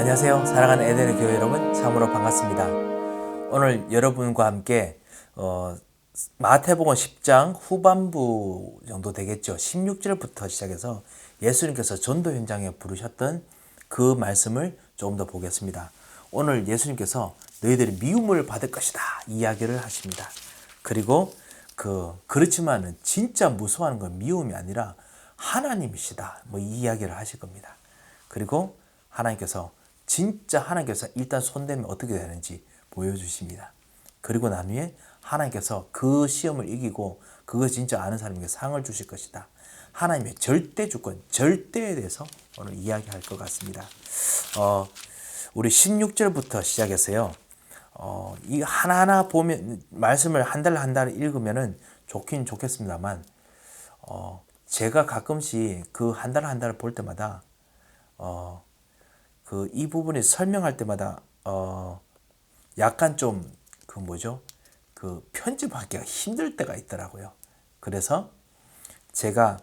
안녕하세요. 사랑하는 에덴의 교회 여러분, 참으로 반갑습니다. 오늘 여러분과 함께 마태복음 10장 후반부 정도 되겠죠. 16절부터 시작해서 예수님께서 전도 현장에 부르셨던 그 말씀을 조금 더 보겠습니다. 오늘 예수님께서 너희들이 미움을 받을 것이다 이야기를 하십니다. 그리고 그렇지만은 진짜 무서워하는 건 미움이 아니라 하나님이시다 이 이야기를 하실 겁니다. 그리고 하나님께서 일단 손대면 어떻게 되는지 보여주십니다. 그리고 난 후에 하나님께서 그 시험을 이기고 그거 진짜 아는 사람에게 상을 주실 것이다. 하나님의 절대 주권, 절대에 대해서 오늘 이야기할 것 같습니다. 우리 16절부터 시작해서요. 이 하나하나 보면 말씀을 한 달 읽으면은 좋긴 좋겠습니다만 제가 가끔씩 그 한 달 볼 때마다 이 부분이 설명할 때마다 약간 좀 편집하기가 힘들 때가 있더라고요. 그래서 제가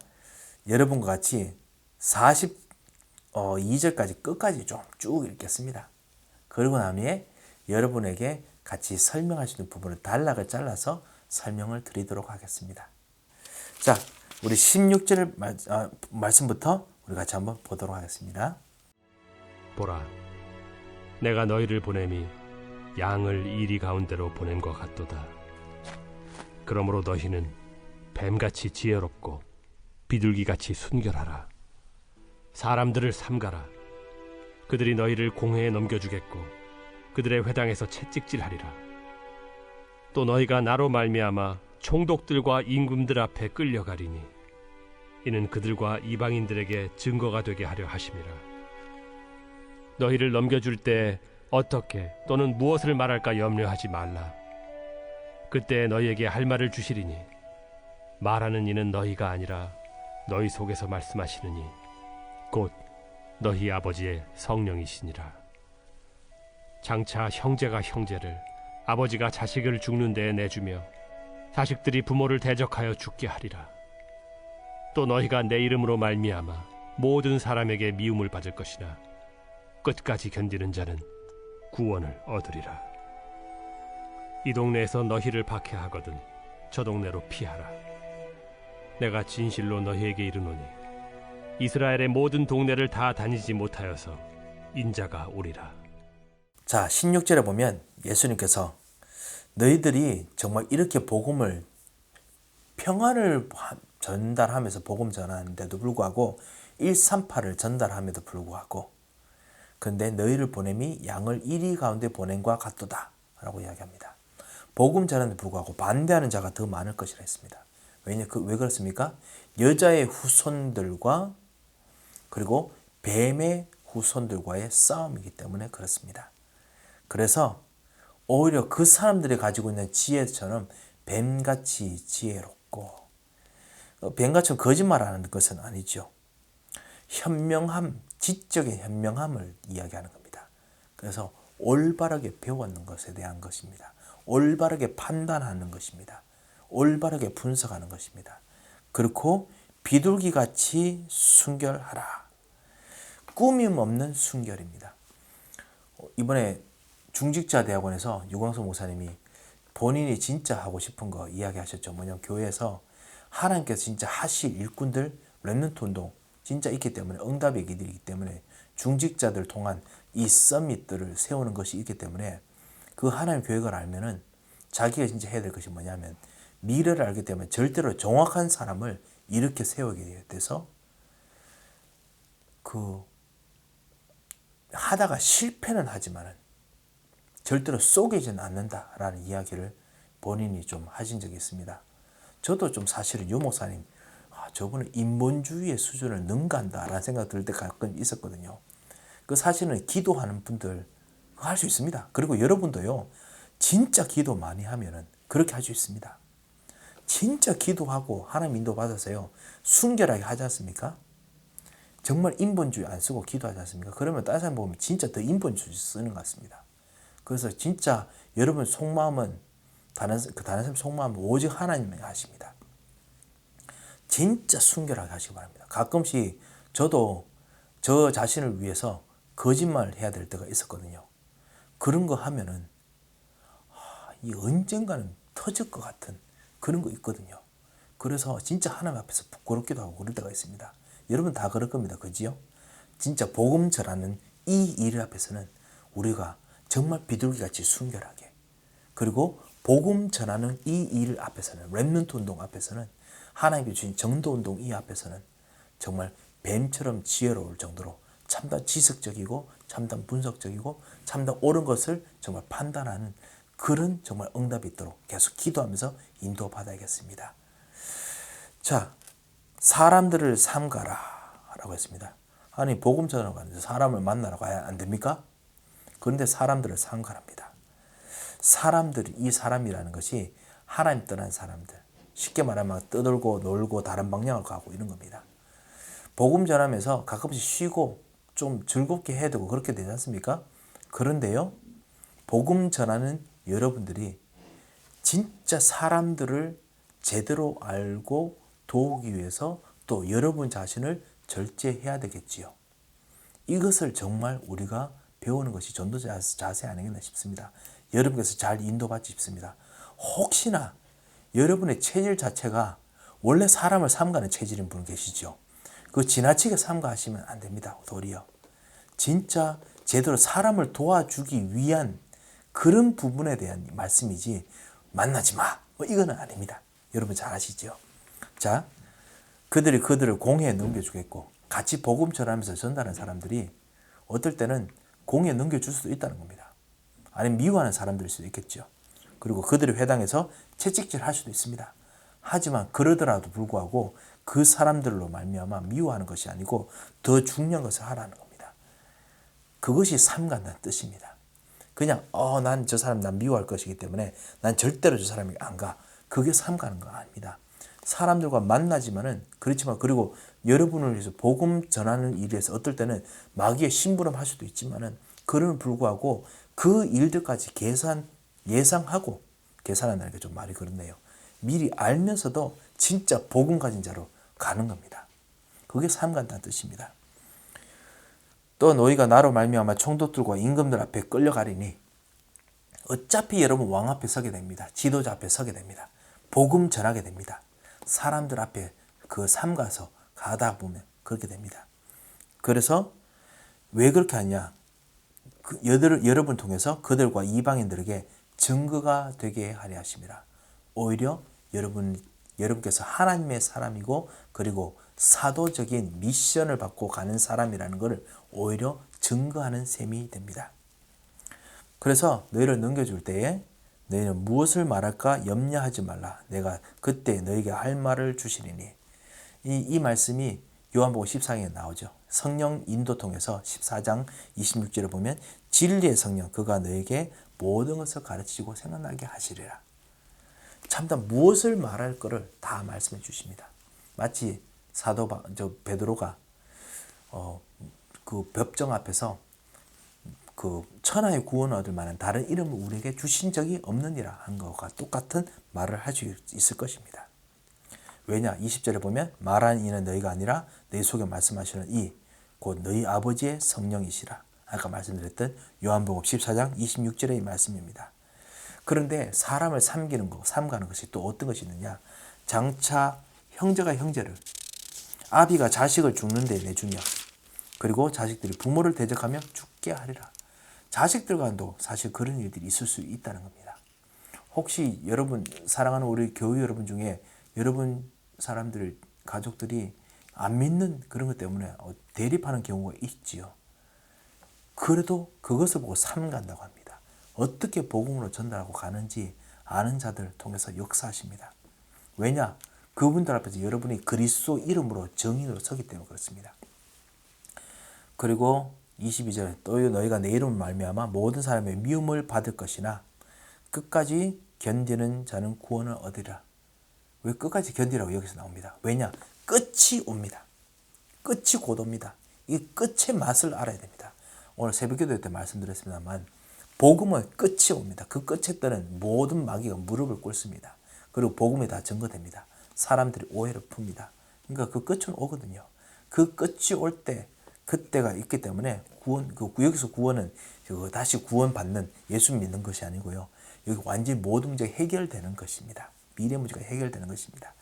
여러분과 같이 42절까지 끝까지 좀 쭉 읽겠습니다. 그리고 난 후에 여러분에게 같이 설명할 수 있는 부분을 단락을 잘라서 설명을 드리도록 하겠습니다. 자, 우리 16절 말씀부터 우리 같이 한번 보도록 하겠습니다. 보라, 내가 너희를 보냄이 양을 이리 가운데로 보냄 것 같도다. 그러므로 너희는 뱀같이 지혜롭고 비둘기같이 순결하라. 사람들을 삼가라. 그들이 너희를 공회에 넘겨주겠고 그들의 회당에서 채찍질하리라. 또 너희가 나로 말미암아 총독들과 임금들 앞에 끌려가리니 이는 그들과 이방인들에게 증거가 되게 하려 하심이라. 너희를 넘겨줄 때 어떻게 또는 무엇을 말할까 염려하지 말라. 그때 너희에게 할 말을 주시리니 말하는 이는 너희가 아니라 너희 속에서 말씀하시느니 곧 너희 아버지의 성령이시니라. 장차 형제가 형제를, 아버지가 자식을 죽는 데에 내주며 자식들이 부모를 대적하여 죽게 하리라. 또 너희가 내 이름으로 말미암아 모든 사람에게 미움을 받을 것이나 끝까지 견디는 자는 구원을 얻으리라. 이 동네에서 너희를 박해하거든 저 동네로 피하라. 내가 진실로 너희에게 이르노니 이스라엘의 모든 동네를 다 다니지 못하여서 인자가 오리라. 자, 16절에 보면 예수님께서 너희들이 정말 이렇게 평안을 전달하면서 복음 전하는데도 불구하고 138을 전달함에도 불구하고 그런데 너희를 보냄이 양을 이리 가운데 보냄과 같도다 라고 이야기합니다. 복음 전하는데 불구하고 반대하는 자가 더 많을 것이라 했습니다. 왜 그렇습니까? 여자의 후손들과 그리고 뱀의 후손들과의 싸움이기 때문에 그렇습니다. 그래서 오히려 그 사람들이 가지고 있는 지혜처럼 뱀같이 지혜롭고 뱀같이 거짓말하는 것은 아니죠. 현명함, 지적인 현명함을 이야기하는 겁니다. 그래서 올바르게 배웠는 것에 대한 것입니다. 올바르게 판단하는 것입니다. 올바르게 분석하는 것입니다. 그렇고 비둘기같이 순결하라. 꾸밈 없는 순결입니다. 이번에 중직자 대학원에서 유광수 목사님이 본인이 진짜 하고 싶은 거 이야기하셨죠. 뭐냐면 교회에서 하나님께서 진짜 하실 일꾼들 렘넌트 운동 진짜 있기 때문에 응답의 길이기 때문에 중직자들 통한 이 서밋들을 세우는 것이 있기 때문에 그 하나님 계획을 알면은 자기가 진짜 해야 될 것이 뭐냐면 미래를 알기 때문에 절대로 정확한 사람을 이렇게 세우게 돼서 하다가 실패는 하지만은 절대로 쏘개지는 않는다라는 이야기를 본인이 좀 하신 적이 있습니다. 저도 좀 사실은 유 목사님 저분은 인본주의의 수준을 능가한다라는 생각 들 때 가끔 있었거든요. 그 사실은 기도하는 분들 할 수 있습니다. 그리고 여러분도요, 진짜 기도 많이 하면은 그렇게 할 수 있습니다. 진짜 기도하고 하나님 인도 받아서요, 순결하게 하지 않습니까? 정말 인본주의 안 쓰고 기도하지 않습니까? 그러면 다른 사람 보면 진짜 더 인본주의 쓰는 것 같습니다. 그래서 진짜 여러분 속마음은 다른 사람 속마음은 오직 하나님이 하십니다. 진짜 순결하게 하시기 바랍니다. 가끔씩 저도 저 자신을 위해서 거짓말을 해야 될 때가 있었거든요. 그런 거 하면은 이 언젠가는 터질 것 같은 그런 거 있거든요. 그래서 진짜 하나님 앞에서 부끄럽기도 하고 그럴 때가 있습니다. 여러분 다 그럴 겁니다. 그지요? 진짜 복음 전하는 이 일 앞에서는 우리가 정말 비둘기같이 순결하게, 그리고 복음 전하는 이 일 앞에서는, 렘넌트 운동 앞에서는, 하나님이 주신 전도 운동 이 앞에서는 정말 뱀처럼 지혜로울 정도로 참담 지식적이고 참담 분석적이고 참담 옳은 것을 정말 판단하는 그런 정말 응답이 있도록 계속 기도하면서 인도받아야겠습니다. 자, 사람들을 삼가라 라고 했습니다. 아니 복음 전하러 가는데 사람을 만나러 가야 안 됩니까? 그런데 사람들을 삼가랍니다. 사람들이, 이 사람이라는 것이 하나님 떠난 사람들, 쉽게 말하면 떠들고 놀고 다른 방향을 가고 이런 겁니다. 복음 전하면서 가끔씩 쉬고 좀 즐겁게 해야 되고 그렇게 되지 않습니까? 그런데요, 복음 전하는 여러분들이 진짜 사람들을 제대로 알고 도우기 위해서 또 여러분 자신을 절제해야 되겠지요. 이것을 정말 우리가 배우는 것이 전도 자세 아니겠나 싶습니다. 여러분께서 잘 인도받지 싶습니다. 혹시나 여러분의 체질 자체가 원래 사람을 삼가는 체질인 분 계시죠? 그 지나치게 삼가하시면 안 됩니다. 도리어 진짜 제대로 사람을 도와주기 위한 그런 부분에 대한 말씀이지 만나지 마, 뭐 이거는 아닙니다. 여러분 잘 아시죠? 자, 그들을 공회에 넘겨주겠고 같이 복음 전하면서 전달하는 사람들이 어떨 때는 공회에 넘겨줄 수도 있다는 겁니다. 아니면 미워하는 사람들일 수도 있겠죠. 그리고 그들의 회당에서 채찍질 할 수도 있습니다. 하지만 그러더라도 불구하고 그 사람들로 말미암아 미워하는 것이 아니고 더 중요한 것을 하라는 겁니다. 그것이 삼간다는 뜻입니다. 그냥 난 저 사람 난 미워할 것이기 때문에 난 절대로 저 사람이 안 가. 그게 삼가는 거 아닙니다. 사람들과 만나지만은 그렇지만, 그리고 여러분을 위해서 복음 전하는 일에서 어떨 때는 마귀의 심부름할 수도 있지만은 그럼에도 불구하고 그 일들까지 예상하고 계산한다는 게 좀 말이 그렇네요. 미리 알면서도 진짜 복음 가진 자로 가는 겁니다. 그게 삼간다는 뜻입니다. 또 너희가 나로 말미암아 총독들과 임금들 앞에 끌려가리니, 어차피 여러분 왕 앞에 서게 됩니다. 지도자 앞에 서게 됩니다. 복음 전하게 됩니다. 사람들 앞에 그 삼가서 가다 보면 그렇게 됩니다. 그래서 왜 그렇게 하냐? 여러분 통해서 그들과 이방인들에게 증거가 되게 하려 하심이라. 오히려 여러분께서 하나님의 사람이고 그리고 사도적인 미션을 받고 가는 사람이라는 것을 오히려 증거하는 셈이 됩니다. 그래서 너희를 넘겨줄 때에 너희는 무엇을 말할까 염려하지 말라. 내가 그때 너희에게 할 말을 주시리니. 이 말씀이 요한복음 14장에 나오죠. 성령 인도 통해서 14장 26절에 보면 진리의 성령 그가 너에게 모든 것을 가르치고 생각나게 하시리라. 참다 무엇을 말할 거를 다 말씀해 주십니다. 마치 베드로가 그 벽정 앞에서 그 천하의 구원을 얻을 만한 다른 이름을 우리에게 주신 적이 없느니라 한 것과 똑같은 말을 할 수 있을 것입니다. 왜냐? 20절에 보면 말하는 이는 너희가 아니라 너희 속에 말씀하시는 이 곧 너희 아버지의 성령이시라. 아까 말씀드렸던 요한복음 14장 26절의 이 말씀입니다. 그런데 사람을 삼가는 것이 또 어떤 것이 있느냐? 장차 형제가 형제를, 아비가 자식을 죽는 데 내주며, 그리고 자식들이 부모를 대적하며 죽게 하리라. 자식들과도 사실 그런 일들이 있을 수 있다는 겁니다. 혹시 여러분 사랑하는 우리 교회 여러분 중에 여러분 사람들 가족들이 안 믿는 그런 것 때문에 대립하는 경우가 있지요. 그래도 그것을 보고 삼간다고 합니다. 어떻게 복음으로 전달하고 가는지 아는 자들 통해서 역사하십니다. 왜냐? 그분들 앞에서 여러분이 그리스도 이름으로 정인으로 서기 때문에 그렇습니다. 그리고 22절 또 너희가 내 이름을 말미암아 모든 사람의 미움을 받을 것이나 끝까지 견디는 자는 구원을 얻으리라. 왜 끝까지 견디라고 여기서 나옵니다. 왜냐? 끝이 옵니다. 끝이 곧 옵니다. 이 끝의 맛을 알아야 됩니다. 오늘 새벽기도 때 말씀드렸습니다만 복음은 끝이 옵니다. 그 끝에 때는 모든 마귀가 무릎을 꿇습니다. 그리고 복음이 다 증거됩니다. 사람들이 오해를 풉니다. 그러니까 그 끝은 오거든요. 그 끝이 올 때 그때가 있기 때문에 여기서 구원은 다시 구원받는 예수 믿는 것이 아니고요. 여기 완전히 모든 문제가 해결되는 것입니다. 미래 문제가 해결되는 것입니다.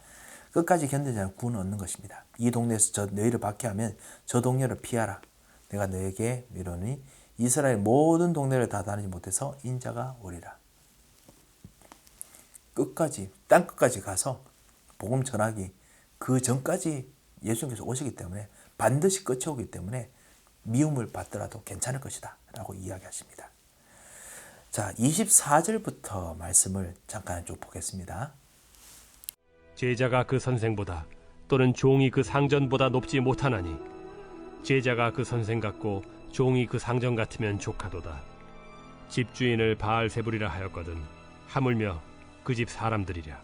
끝까지 견디지 않으면 구원을 얻는 것입니다. 이 동네에서 너희를 박해하면 저 동네를 피하라. 내가 너에게 이르노니 이스라엘 모든 동네를 다 다니지 못해서 인자가 오리라. 끝까지 땅 끝까지 가서 복음 전하기 그 전까지 예수님께서 오시기 때문에 반드시 끝이 오기 때문에 미움을 받더라도 괜찮을 것이다 라고 이야기하십니다. 자, 24절부터 말씀을 잠깐 좀 보겠습니다. 제자가 그 선생보다 또는 종이 그 상전보다 높지 못하나니 제자가 그 선생 같고 종이 그 상전 같으면 족하도다. 집주인을 바알세불이라 하였거든 하물며 그 집 사람들이랴.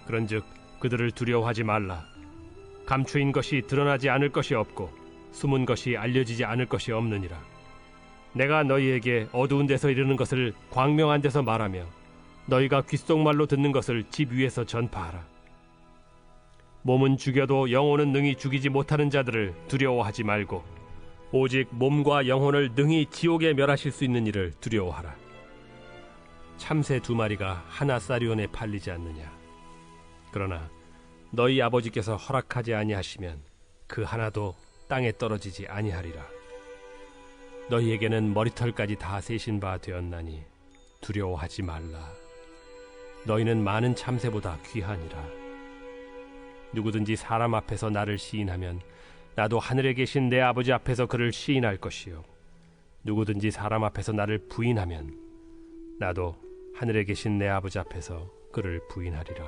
그런즉 그들을 두려워하지 말라. 감추인 것이 드러나지 않을 것이 없고 숨은 것이 알려지지 않을 것이 없느니라. 내가 너희에게 어두운 데서 이르는 것을 광명한 데서 말하며 너희가 귓속말로 듣는 것을 집 위에서 전파하라. 몸은 죽여도 영혼은 능히 죽이지 못하는 자들을 두려워하지 말고 오직 몸과 영혼을 능히 지옥에 멸하실 수 있는 이를 두려워하라. 참새 2마리가 하나 쌀이온에 팔리지 않느냐. 그러나 너희 아버지께서 허락하지 아니하시면 그 하나도 땅에 떨어지지 아니하리라. 너희에게는 머리털까지 다 세신 바 되었나니 두려워하지 말라. 너희는 많은 참새보다 귀하니라. 누구든지 사람 앞에서 나를 시인하면 나도 하늘에 계신 내 아버지 앞에서 그를 시인할 것이요 누구든지 사람 앞에서 나를 부인하면 나도 하늘에 계신 내 아버지 앞에서 그를 부인하리라.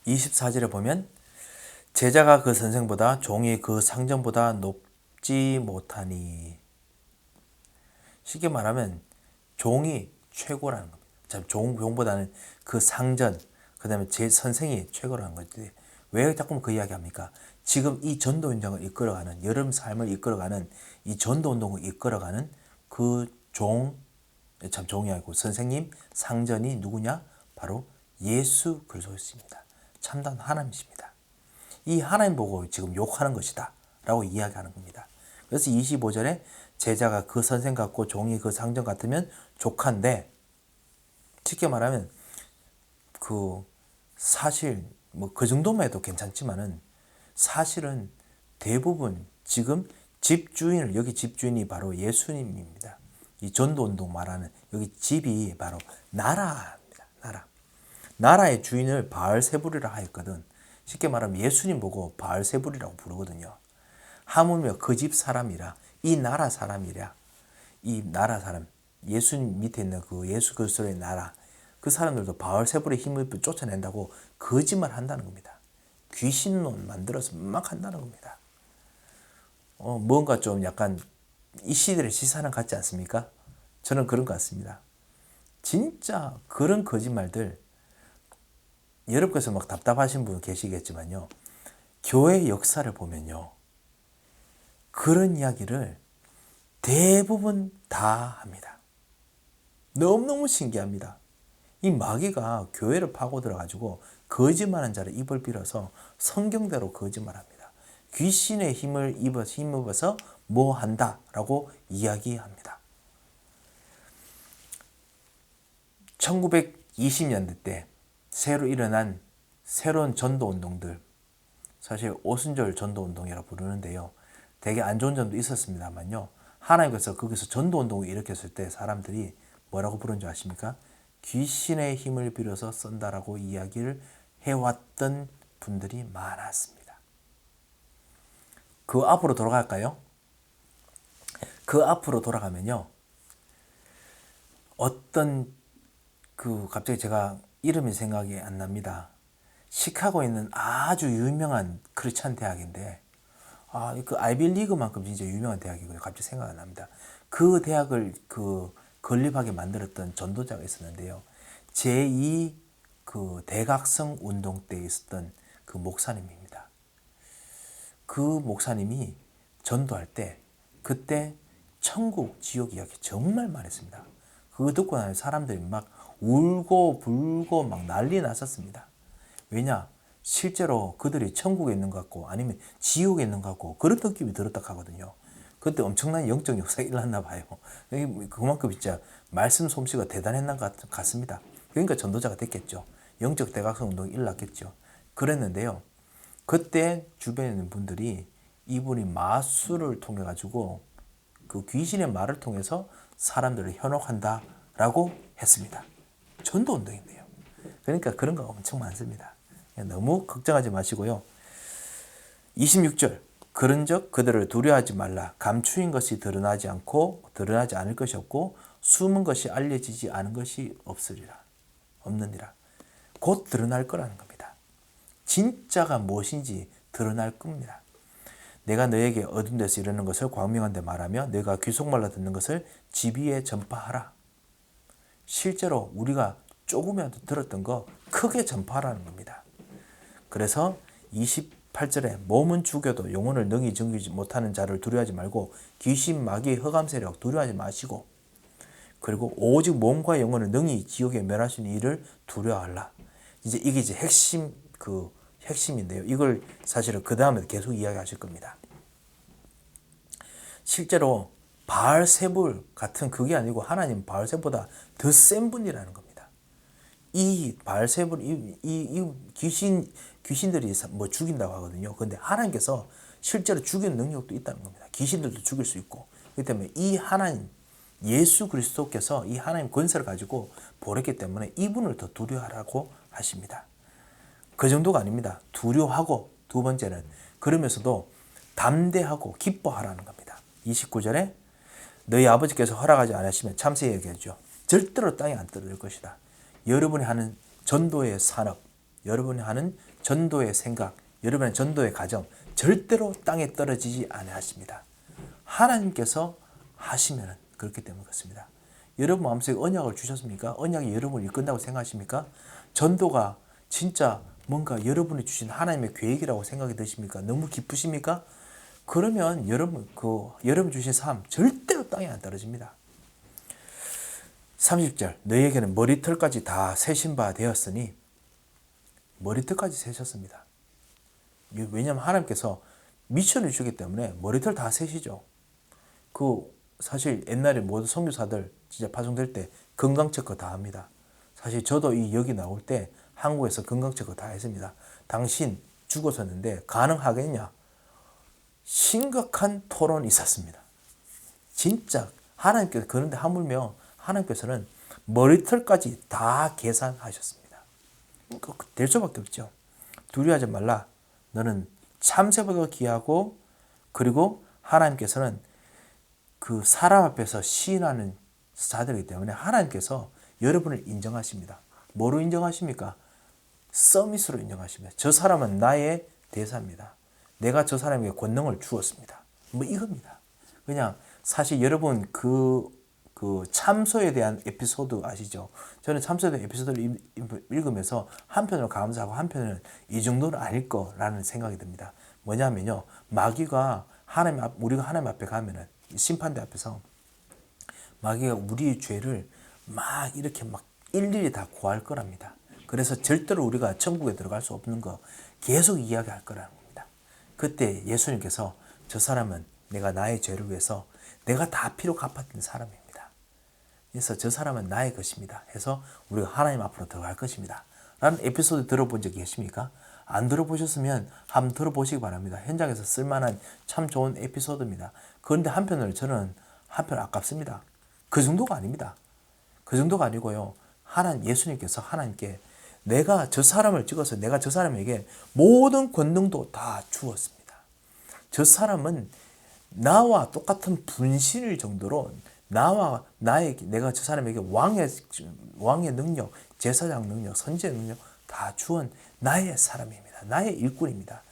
24절에 보면 제자가 그 선생보다 종이 그 상전보다 높지 못하니, 쉽게 말하면 종이 최고라는 겁니다. 참 종보다는 그 상전, 그 다음에 제 선생이 최고라는 거지. 왜 자꾸 그 이야기 합니까? 지금 이 전도 운동을 이끌어가는, 여름 삶을 이끌어가는, 이 전도 운동을 이끌어가는 그 종, 참 종이 아니고 선생님, 상전이 누구냐? 바로 예수 그리스도였습니다. 참단 하나님이십니다. 이 하나님 보고 지금 욕하는 것이다 라고 이야기하는 겁니다. 그래서 25절에 제자가 그 선생 같고 종이 그 상전 같으면 족한데, 쉽게 말하면 그 사실 뭐 그 정도만 해도 괜찮지만은 사실은 대부분 지금 집주인을, 여기 집주인이 바로 예수님입니다. 이 전도운동 말하는 여기 집이 바로 나라입니다. 나라의 주인을 바알세불이라 하였거든. 쉽게 말하면 예수님 보고 바알세불이라고 부르거든요. 하물며 그 집 사람이라, 이 나라 사람이라, 이 나라 사람, 예수님 밑에 있는 그 예수 그리스도의 나라, 그 사람들도 바알세불의 힘을 쫓아낸다고 거짓말 한다는 겁니다. 귀신론 만들어서 막 한다는 겁니다. 뭔가 좀 약간 이 시대의 시사는 같지 않습니까? 저는 그런 것 같습니다. 진짜 그런 거짓말들, 여러분께서 막 답답하신 분 계시겠지만요, 교회 역사를 보면요, 그런 이야기를 대부분 다 합니다. 너무너무 신기합니다. 이 마귀가 교회를 파고들어가지고 거짓말하는 자를 입을 빌어서 성경대로 거짓말합니다. 귀신의 힘을 힘입어서 뭐 한다라고 이야기합니다. 1920년대 때 새로 일어난 새로운 전도운동들, 사실 오순절 전도운동이라고 부르는데요, 되게 안 좋은 점도 있었습니다만요, 하나님께서 거기서 전도운동을 일으켰을 때 사람들이 뭐라고 부른 줄 아십니까? 귀신의 힘을 빌어서 쓴다라고 이야기를 해왔던 분들이 많았습니다. 그 앞으로 돌아갈까요? 그 앞으로 돌아가면요, 어떤 갑자기 제가 이름이 생각이 안 납니다. 시카고에 있는 아주 유명한 크리스찬 대학인데, 그 아이비리그만큼 진짜 유명한 대학이고요. 갑자기 생각 안 납니다. 그 대학을 건립하게 만들었던 전도자가 있었는데요, 제2 대각성 운동 때 있었던 그 목사님입니다. 그 목사님이 전도할 때 그때 천국 지옥 이야기 정말 많이 했습니다. 그거 듣고 나면 사람들이 막 울고 불고 막 난리 났었습니다. 왜냐? 실제로 그들이 천국에 있는 것 같고 아니면 지옥에 있는 것 같고 그런 느낌이 들었다 하거든요. 그때 엄청난 영적 역사가 일어났나 봐요. 그만큼 진짜 말씀 솜씨가 대단했나 같습니다. 그러니까 전도자가 됐겠죠. 영적 대각성 운동이 일어났겠죠. 그랬는데요. 그때 주변에 있는 분들이 이분이 마술을 통해 가지고 그 귀신의 말을 통해서 사람들을 현혹한다라고 했습니다. 전도 운동인데요. 그러니까 그런 거 엄청 많습니다. 너무 걱정하지 마시고요. 26절 그런즉 그들을 두려워하지 말라. 감추인 것이 드러나지 않을 것이 없고 숨은 것이 알려지지 않은 것이 없느니라. 곧 드러날 거라는 겁니다. 진짜가 무엇인지 드러날 겁니다. 내가 너에게 어두운 데서 이르는 것을 광명한 데 말하며 내가 귀속말로 듣는 것을 집 위에 전파하라. 실제로 우리가 조금이라도 들었던 거 크게 전파하라는 겁니다. 그래서 28절에 몸은 죽여도 영혼을 능히 즐기지 못하는 자를 두려워하지 말고 귀신, 마귀, 흑암 세력 두려워하지 마시고 그리고 오직 몸과 영혼을 능히 지옥에 멸할 수 있는 이를 두려워하라. 이게 핵심인데요. 이걸 사실은 그 다음에 계속 이야기하실 겁니다. 실제로 바알세불 같은 그게 아니고 하나님 바알세보다 더 센 분이라는 겁니다. 이 바알세불 이 귀신들이 뭐 죽인다고 하거든요. 그런데 하나님께서 실제로 죽이는 능력도 있다는 겁니다. 귀신들도 죽일 수 있고. 그렇기 때문에 이 하나님 예수 그리스도께서 이 하나님 권세를 가지고 보냈기 때문에 이분을 더 두려워하라고 하십니다. 그 정도가 아닙니다. 두려워하고 두 번째는 그러면서도 담대하고 기뻐하라는 겁니다. 29절에 너희 아버지께서 허락하지 않으시면 참새 얘기하죠. 절대로 땅에 안 떨어질 것이다. 여러분이 하는 전도의 산업, 여러분이 하는 전도의 생각, 여러분의 전도의 가정 절대로 땅에 떨어지지 않으십니다. 하나님께서 하시면 그렇기 때문에 그렇습니다. 여러분 마음속에 언약을 주셨습니까? 언약이 여러분을 이끈다고 생각하십니까? 전도가 진짜 뭔가 여러분이 주신 하나님의 계획이라고 생각이 드십니까? 너무 기쁘십니까? 그러면 여러분 주신 삶 절대로 땅에 안 떨어집니다. 30절 너희에게는 머리털까지 다 세신 바 되었으니 머리털까지 세셨습니다. 왜냐하면 하나님께서 미션을 주기 때문에 머리털 다 세시죠. 사실 옛날에 모든 선교사들 진짜 파송될 때 건강 체크 다 합니다. 사실 저도 여기 나올 때 한국에서 건강 체크 다 했습니다. 당신 죽었었는데 가능하겠냐? 심각한 토론이 있었습니다. 진짜 하나님께서 그런데 하물며 하나님께서는 머리털까지 다 계산하셨습니다. 될 수밖에 없죠. 두려워하지 말라. 너는 참새보다 귀하고 그리고 하나님께서는 그 사람 앞에서 시인하는 자들이기 때문에 하나님께서 여러분을 인정하십니다. 뭐로 인정하십니까? 서밋으로 인정하십니다. 저 사람은 나의 대사입니다. 내가 저 사람에게 권능을 주었습니다. 뭐 이겁니다. 그냥 사실 여러분 그 참소에 대한 에피소드 아시죠? 저는 참소에 대한 에피소드를 읽으면서 한편으로 감사하고 한편으로는 이 정도는 아닐 거라는 생각이 듭니다. 뭐냐면요. 마귀가 우리가 하나님 앞에 가면은 심판대 앞에서 마귀가 우리의 죄를 막 이렇게 막 일일이 다 고할 거랍니다. 그래서 절대로 우리가 천국에 들어갈 수 없는 거 계속 이야기할 거라는 겁니다. 그때 예수님께서 저 사람은 내가 나의 죄를 위해서 내가 다 피로 갚았던 사람입니다. 그래서 저 사람은 나의 것입니다. 해서 우리가 하나님 앞으로 들어갈 것입니다. 라는 에피소드 들어본 적이 계십니까? 안 들어보셨으면 한번 들어보시기 바랍니다. 현장에서 쓸만한 참 좋은 에피소드입니다. 그런데 한편으로 저는 아깝습니다. 그 정도가 아닙니다. 그 정도가 아니고요. 예수님께서 하나님께 내가 저 사람을 찍어서 내가 저 사람에게 모든 권능도 다 주었습니다. 저 사람은 나와 똑같은 분신일 정도로 내가 저 사람에게 왕의 능력, 제사장 능력, 선지의 능력 다 주은 나의 사람입니다. 나의 일꾼입니다.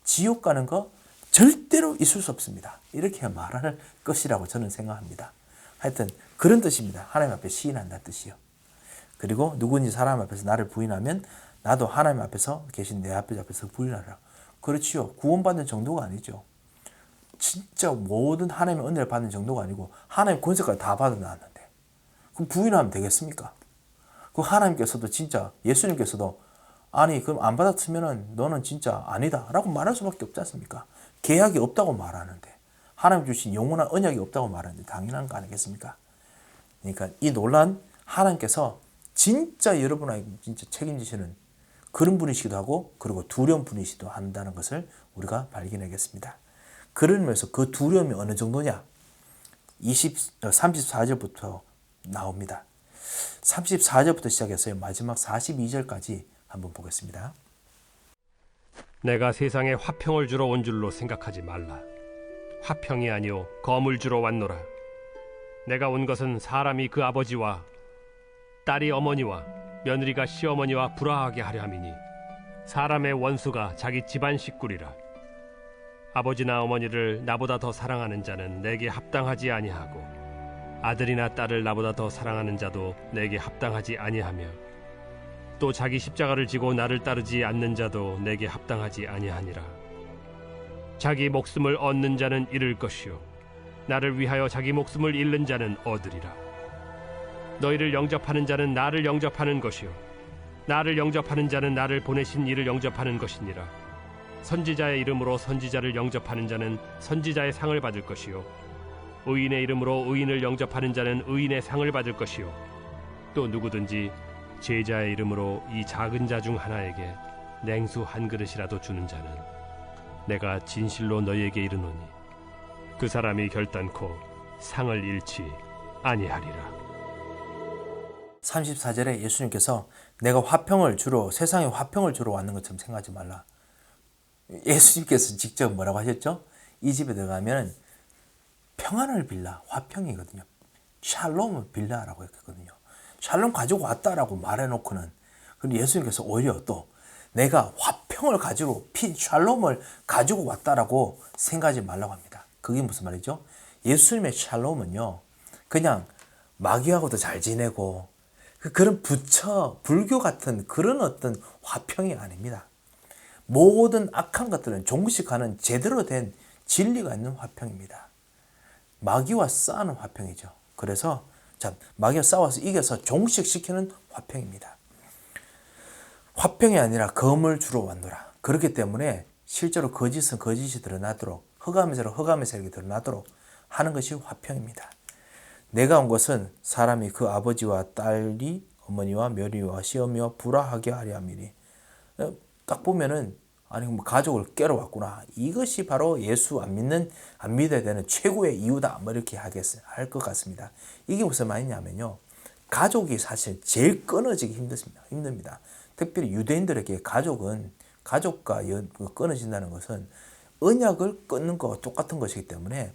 지옥 가는 거 절대로 있을 수 없습니다. 이렇게 말할 것이라고 저는 생각합니다. 하여튼 그런 뜻입니다. 하나님 앞에 시인한다는 뜻이요. 그리고 누구든지 사람 앞에서 나를 부인하면 나도 하나님 앞에서 계신 내 앞에서 부인하라. 그렇지요. 구원받는 정도가 아니죠. 진짜 모든 하나님의 은혜를 받는 정도가 아니고 하나님의 권세까지 다 받아놨는데 그럼 부인하면 되겠습니까? 그 하나님께서도 진짜 예수님께서도 아니 그럼 안 받았으면은 너는 진짜 아니다 라고 말할 수밖에 없지 않습니까? 계약이 없다고 말하는데, 하나님 주신 영원한 언약이 없다고 말하는데 당연한 거 아니겠습니까? 그러니까 이 논란, 하나님께서 진짜 여러분에게 진짜 책임지시는 그런 분이시기도 하고, 그리고 두려운 분이시기도 한다는 것을 우리가 발견하겠습니다. 그런 면에서 그 두려움이 어느 정도냐? 34절부터 나옵니다. 34절부터 시작해서 마지막 42절까지 한번 보겠습니다. 내가 세상에 화평을 주러 온 줄로 생각하지 말라. 화평이 아니요 검을 주러 왔노라. 내가 온 것은 사람이 그 아버지와 딸이 어머니와 며느리가 시어머니와 불화하게 하려 함이니, 사람의 원수가 자기 집안 식구리라. 아버지나 어머니를 나보다 더 사랑하는 자는 내게 합당하지 아니하고, 아들이나 딸을 나보다 더 사랑하는 자도 내게 합당하지 아니하며, 또 자기 십자가를 지고 나를 따르지 않는 자도 내게 합당하지 아니하니라. 자기 목숨을 얻는 자는 잃을 것이요 나를 위하여 자기 목숨을 잃는 자는 얻으리라. 너희를 영접하는 자는 나를 영접하는 것이요 나를 영접하는 자는 나를 보내신 이를 영접하는 것이니라. 선지자의 이름으로 선지자를 영접하는 자는 선지자의 상을 받을 것이요 의인의 이름으로 의인을 영접하는 자는 의인의 상을 받을 것이요 또 누구든지 제자의 이름으로 이 작은 자 중 하나에게 냉수 한 그릇이라도 주는 자는 내가 진실로 너희에게 이르노니 그 사람이 결단코 상을 잃지 아니하리라. 34절에 예수님께서 내가 화평을 주러, 세상에 화평을 주러 왔는 것처럼 생각하지 말라. 예수님께서 직접 뭐라고 하셨죠? 이 집에 들어가면 평안을 빌라, 화평이거든요. 샬롬을 빌라라고 했거든요. 샬롬 가지고 왔다라고 말해놓고는, 그리고 예수님께서 오히려 또 내가 화평을 가지고 샬롬을 가지고 왔다라고 생각하지 말라고 합니다. 그게 무슨 말이죠? 예수님의 샬롬은요, 그냥 마귀하고도 잘 지내고 그런 불교 같은 그런 어떤 화평이 아닙니다. 모든 악한 것들은 종식하는 제대로 된 진리가 있는 화평입니다. 마귀와 싸우는 화평이죠. 그래서 마귀와 싸워서 이겨서 종식시키는 화평입니다. 화평이 아니라 검을 주러 왔노라. 그렇기 때문에 실제로 거짓은 거짓이 드러나도록, 흑암의 세력 흑암의 세력이 드러나도록 하는 것이 화평입니다. 내가 온 것은 사람이 그 아버지와 딸이 어머니와 며느리와 시어미와 불화하게 하려 함이니, 딱 보면은 아니 뭐 가족을 깨러 왔구나. 이것이 바로 예수 안 믿어야 되는 최고의 이유다. 뭐 이렇게 할 것 같습니다. 이게 무슨 말이냐면요, 가족이 사실 제일 끊어지기 힘듭니다. 특별히 유대인들에게 가족과 끊어진다는 것은 언약을 끊는 것과 똑같은 것이기 때문에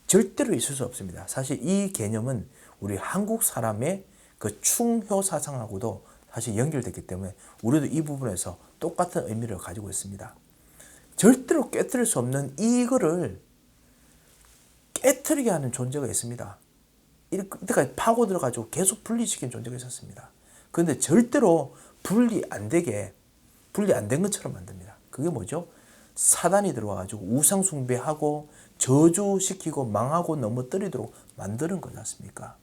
절대로 있을 수 없습니다. 사실 이 개념은 우리 한국 사람의 그 충효 사상하고도 사실 연결됐기 때문에 우리도 이 부분에서 똑같은 의미를 가지고 있습니다. 절대로 깨뜨릴 수 없는 이거를 깨뜨리게 하는 존재가 있습니다. 이때까지 파고 들어가지고 계속 분리시킨 존재가 있었습니다. 그런데 절대로 분리 안 된 것처럼 만듭니다. 그게 뭐죠? 사단이 들어와가지고 우상 숭배하고 저주시키고 망하고 넘어뜨리도록 만드는 거지 않습니까?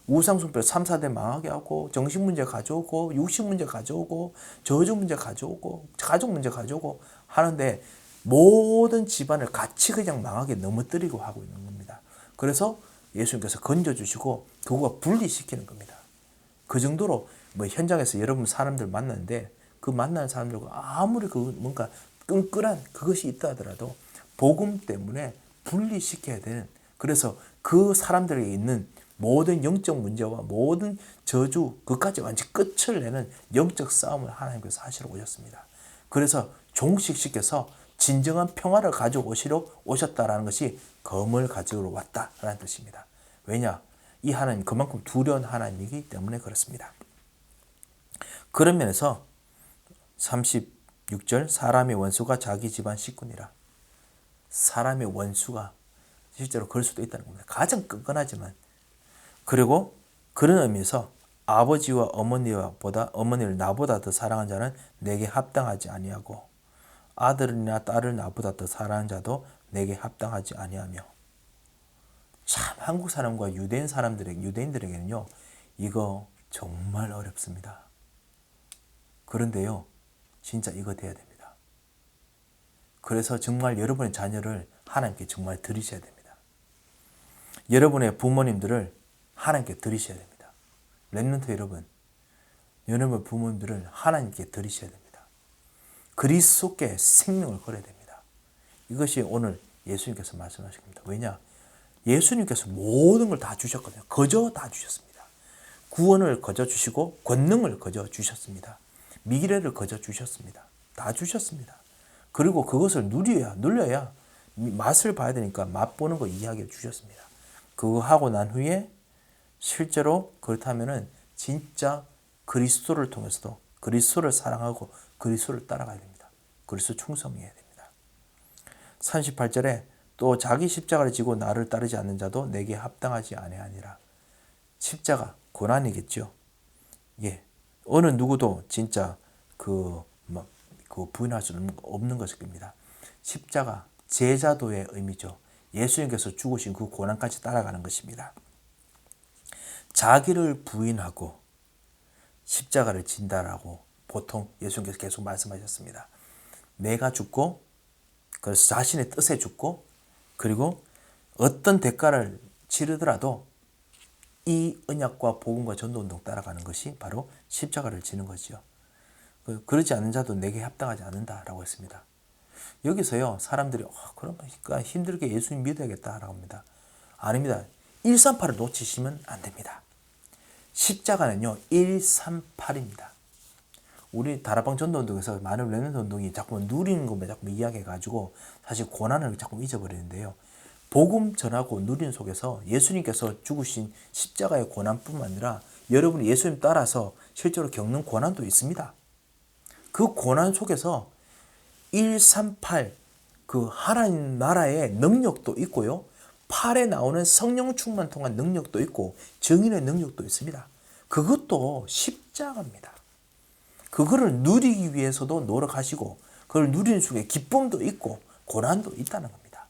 우상 숭배를 3, 4대 망하게 하고 정신 문제 가져오고 육신 문제 가져오고 저주 문제 가져오고 가족 문제 가져오고 하는데 모든 집안을 같이 그냥 망하게 넘어뜨리고 하고 있는 겁니다. 그래서 예수님께서 건져주시고 그거가 분리시키는 겁니다. 그 정도로 뭐 현장에서 여러분 사람들 만나는데 그 만나는 사람들과 아무리 뭔가 끈끈한 그것이 있다 하더라도 복음 때문에 분리시켜야 되는, 그래서 그 사람들에게 있는 모든 영적 문제와 모든 저주 그까지 완전히 끝을 내는 영적 싸움을 하나님께서 하시러 오셨습니다. 그래서 종식시켜서 진정한 평화를 가지고 오셨다라는 것이 검을 가지고 왔다라는 뜻입니다. 왜냐? 이 하나님 그만큼 두려운 하나님이기 때문에 그렇습니다. 그런 면에서 36절 사람의 원수가 자기 집안 식구니라. 사람의 원수가 실제로 그럴 수도 있다는 겁니다. 가장 끈끈하지만, 그리고 그런 의미에서 아버지와 어머니를 나보다 더 사랑한 자는 내게 합당하지 아니하고 아들이나 딸을 나보다 더 사랑하는 자도 내게 합당하지 아니하며. 참 한국 사람과 유대인들에게는요 이거 정말 어렵습니다. 그런데요 진짜 이거 돼야 됩니다. 그래서 정말 여러분의 자녀를 하나님께 정말 드리셔야 됩니다. 여러분의 부모님들을 하나님께 드리셔야 됩니다. 렘넌트 여러분, 여러분 부모님들을 하나님께 드리셔야 됩니다. 그리스도께 생명을 걸어야 됩니다. 이것이 오늘 예수님께서 말씀하신 겁니다. 왜냐? 예수님께서 모든 걸 다 주셨거든요. 거저 다 주셨습니다. 구원을 거저 주시고 권능을 거저 주셨습니다. 미래를 거저 주셨습니다. 다 주셨습니다. 그리고 그것을 눌려야 맛을 봐야 되니까 맛보는 거 이야기해 주셨습니다. 그거 하고 난 후에 실제로 그렇다면은 진짜 그리스도를 통해서도 그리스도를 사랑하고 그리스도를 따라가야 됩니다. 그리스도 충성해야 됩니다. 38절에 또 자기 십자가를 지고 나를 따르지 않는 자도 내게 합당하지 아니하니라. 십자가 고난이겠죠. 예, 어느 누구도 진짜 그 부인할 수 없는 것입니다. 십자가 제자도의 의미죠. 예수님께서 죽으신 그 고난까지 따라가는 것입니다. 자기를 부인하고 십자가를 진다라고 보통 예수님께서 계속 말씀하셨습니다. 내가 죽고 그래서 자신의 뜻에 죽고 그리고 어떤 대가를 치르더라도 이 언약과 복음과 전도운동 따라가는 것이 바로 십자가를 지는 것이죠. 그러지 않는 자도 내게 합당하지 않는다라고 했습니다. 여기서요 사람들이 그러니까 힘들게 예수님 믿어야겠다라고 합니다. 아닙니다. 138을 놓치시면 안 됩니다. 십자가는요 138입니다. 우리 다락방 전도운동에서 많은 렘넌트 운동이 자꾸 누리는 것만 자꾸 이야기해가지고 사실 고난을 자꾸 잊어버리는데요. 복음 전하고 누리는 속에서 예수님께서 죽으신 십자가의 고난뿐만 아니라 여러분이 예수님 따라서 실제로 겪는 고난도 있습니다. 그 고난 속에서 138 그 하나님 나라의 능력도 있고요. 8에 나오는 성령 충만 통한 능력도 있고 정인의 능력도 있습니다. 그것도 십자가입니다. 그거를 누리기 위해서도 노력하시고 그걸 누리는 중에 기쁨도 있고 고난도 있다는 겁니다.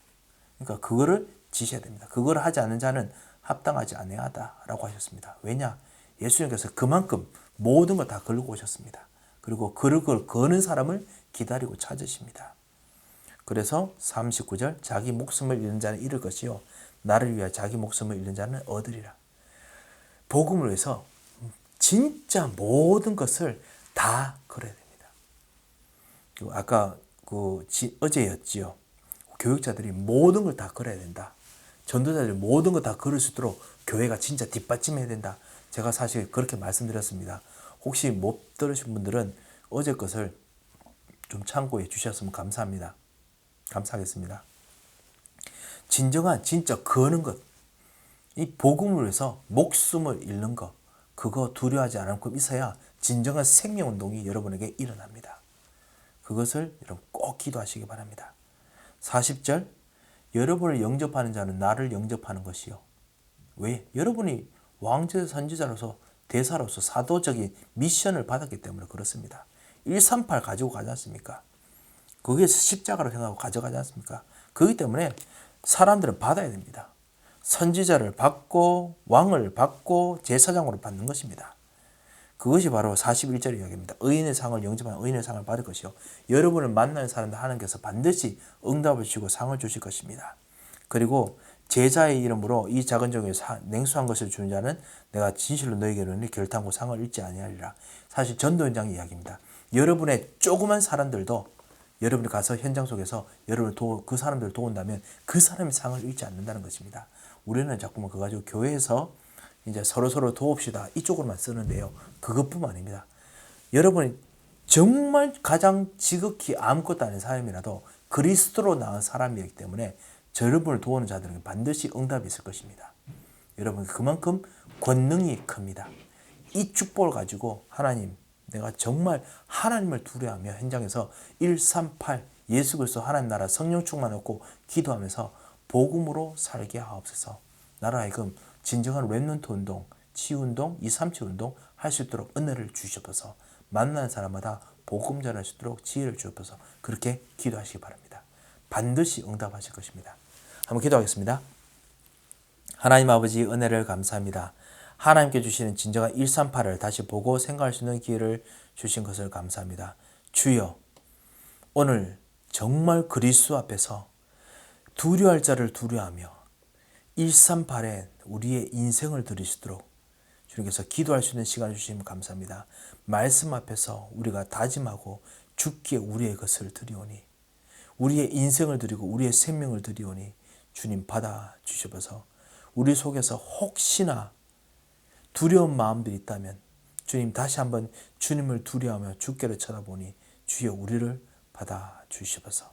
그러니까 그거를 지셔야 됩니다. 그걸 하지 않는 자는 합당하지 아니하다라고 하셨습니다. 왜냐? 예수님께서 그만큼 모든 걸 다 걸고 오셨습니다. 그리고 그걸 거는 사람을 기다리고 찾으십니다. 그래서 39절 자기 목숨을 잃는 자는 잃을 것이요 나를 위하여 자기 목숨을 잃는 자는 얻으리라. 복음을 위해서 진짜 모든 것을 다 걸어야 됩니다. 아까 어제였지요. 교육자들이 모든 걸 다 걸어야 된다. 전도자들이 모든 걸 다 걸을 수 있도록 교회가 진짜 뒷받침해야 된다. 제가 사실 그렇게 말씀드렸습니다. 혹시 못 들으신 분들은 어제 것을 좀 참고해 주셨으면 감사합니다. 감사하겠습니다. 진정한 진짜 거는 것, 이 복음을 위해서 목숨을 잃는 것, 그거 두려워하지 않고 있어야 진정한 생명운동이 여러분에게 일어납니다. 그것을 여러분 꼭 기도하시기 바랍니다. 40절 여러분을 영접하는 자는 나를 영접하는 것이요. 왜? 여러분이 왕제 선지자로서 대사로서 사도적인 미션을 받았기 때문에 그렇습니다. 138 가지고 가지 않습니까? 그게 십자가로 생각하고 가져가지 않습니까? 그렇기 때문에 사람들은 받아야 됩니다. 선지자를 받고 왕을 받고 제사장으로 받는 것입니다. 그것이 바로 41절 이야기입니다. 의인의 상을 영접하는 의인의 상을 받을 것이요. 여러분을 만나는 사람들 하나님께서 반드시 응답을 주시고 상을 주실 것입니다. 그리고 제자의 이름으로 이 작은 종에 냉수한 것을 주는 자는 내가 진실로 너에게 이르노니 결탄고 상을 잃지 아니하리라. 사실 전도 현장 이야기입니다. 여러분의 조그만 사람들도 여러분이 가서 현장 속에서 여러분을 그 사람들을 도운다면 그 사람이 상을 잃지 않는다는 것입니다. 우리는 자꾸만 그거 가지고 교회에서 이제 서로 도웁시다 이쪽으로만 쓰는데요. 그것뿐만 아닙니다. 여러분이 정말 가장 지극히 아무것도 아닌 사람이라도 그리스도로 나은 사람이기 때문에 여러분을 도우는 자들에게 반드시 응답이 있을 것입니다. 여러분 그만큼 권능이 큽니다. 이 축복을 가지고 하나님 내가 정말 하나님을 두려워하며 현장에서 138 예수 그리스도 하나님 나라 성령 충만 얻고 기도하면서 복음으로 살게 하옵소서. 나로 하여금 진정한 렘넌트 운동, 치유운동, 237 운동 할 수 있도록 은혜를 주시옵소서. 만나는 사람마다 복음 전할 수 있도록 지혜를 주옵소서. 그렇게 기도하시기 바랍니다. 반드시 응답하실 것입니다. 한번 기도하겠습니다. 하나님 아버지 은혜를 감사합니다. 하나님께 주시는 진정한 138을 다시 보고 생각할 수 있는 기회를 주신 것을 감사합니다. 주여, 오늘 정말 그리스도 앞에서 두려워할 자를 두려워하며 138에 우리의 인생을 드리시도록 주님께서 기도할 수 있는 시간을 주시면 감사합니다. 말씀 앞에서 우리가 다짐하고 주께 우리의 것을 드리오니, 우리의 인생을 드리고 우리의 생명을 드리오니 주님 받아 주셔서 우리 속에서 혹시나 두려운 마음들이 있다면 주님 다시 한번 주님을 두려워하며 주께를 쳐다보니 주여 우리를 받아 주시옵소서.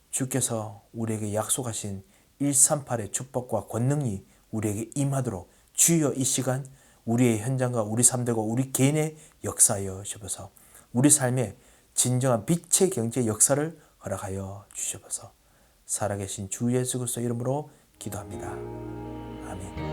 주께서 우리에게 약속하신 138의 축복과 권능이 우리에게 임하도록 주여 이 시간 우리의 현장과 우리 삶들과 우리 개인의 역사하여 주셔서 우리 삶에 진정한 빛의 경제 역사를 허락하여 주셔서 살아계신 주 예수 그리스도 이름으로 기도합니다. 아멘.